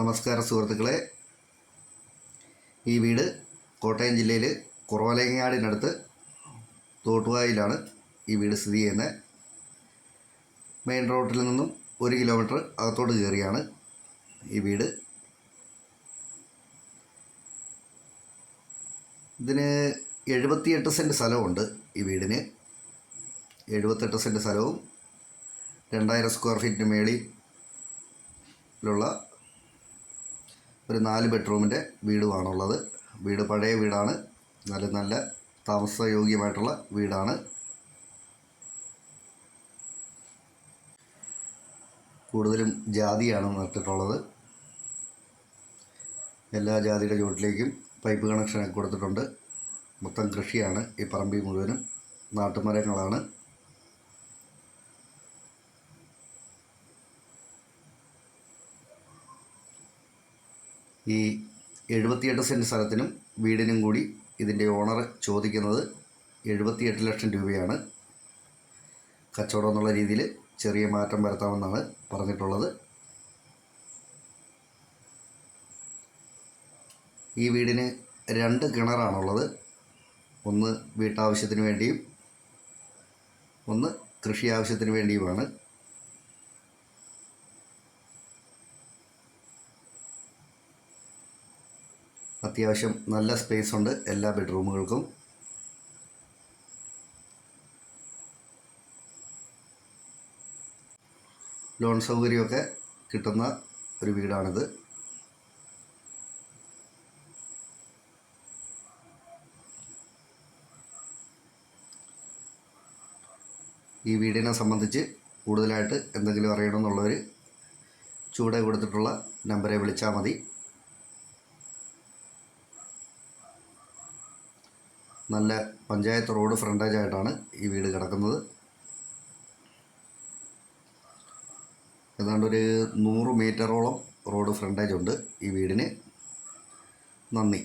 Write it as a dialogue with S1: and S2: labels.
S1: നമസ്കാരം സുഹൃത്തുക്കളെ. ഈ വീട് കോട്ടയം ജില്ലയിൽ കുറവലങ്ങാടിനടുത്ത് തോട്ടുവായിലാണ് ഈ വീട് സ്ഥിതി ചെയ്യുന്നത്. മെയിൻ റോഡിൽ നിന്നും 1 കിലോമീറ്റർ അകത്തോട്ട് കയറിയാണ് ഈ വീട്. ഇതിന് 78 സെൻറ്റ് സ്ഥലമുണ്ട്. ഈ വീടിന് 78 സെൻറ്റ് സ്ഥലവും 2000 സ്ക്വയർ ഫീറ്റിന് മേളിലുള്ള ഒരു 4 ബെഡ്റൂമിൻ്റെ വീടുമാണുള്ളത്. വീട് പഴയ വീടാണ്, നല്ല താമസയോഗ്യമായിട്ടുള്ള വീടാണ്. കൂടുതലും ജാതിയാണ് നട്ടിട്ടുള്ളത്. എല്ലാ ജാതിയുടെ ചുവട്ടിലേക്കും പൈപ്പ് കണക്ഷനൊക്കെ കൊടുത്തിട്ടുണ്ട്. മൊത്തം കൃഷിയാണ്. ഈ പറമ്പിൽ മുഴുവനും നാട്ടുമരങ്ങളാണ്. ഈ 78 സെൻറ്റ് സ്ഥലത്തിനും വീടിനും കൂടി ഇതിൻ്റെ ഓണർ ചോദിക്കുന്നത് 78 ലക്ഷം രൂപയാണ്. കച്ചവടം എന്നുള്ള രീതിയിൽ ചെറിയ മാറ്റം വരുത്താമെന്നാണ് പറഞ്ഞിട്ടുള്ളത്. ഈ വീടിന് 2 കിണറാണുള്ളത്. ഒന്ന് വീട്ടാവശ്യത്തിന് വേണ്ടിയും ഒന്ന് കൃഷി ആവശ്യത്തിന് വേണ്ടിയുമാണ്. അത്യാവശ്യം നല്ല സ്പേസ് ഉണ്ട് എല്ലാ ബെഡ്റൂമുകൾക്കും. ലോൺ സൗകര്യമൊക്കെ കിട്ടുന്ന ഒരു വീടാണിത്. ഈ വീടിനെ സംബന്ധിച്ച് കൂടുതലായിട്ട് എന്തെങ്കിലും അറിയണമെന്നുള്ളവർ ചൂടെ കൊടുത്തിട്ടുള്ള നമ്പറെ വിളിച്ചാൽ മതി. നല്ല പഞ്ചായത്ത് റോഡ് ഫ്രണ്ടേജായിട്ടാണ് ഈ വീട് കിടക്കുന്നത്. ഏതാണ്ടൊരു 100 മീറ്ററോളം റോഡ് ഫ്രണ്ടേജ് ഉണ്ട് ഈ വീടിന്. നന്ദി.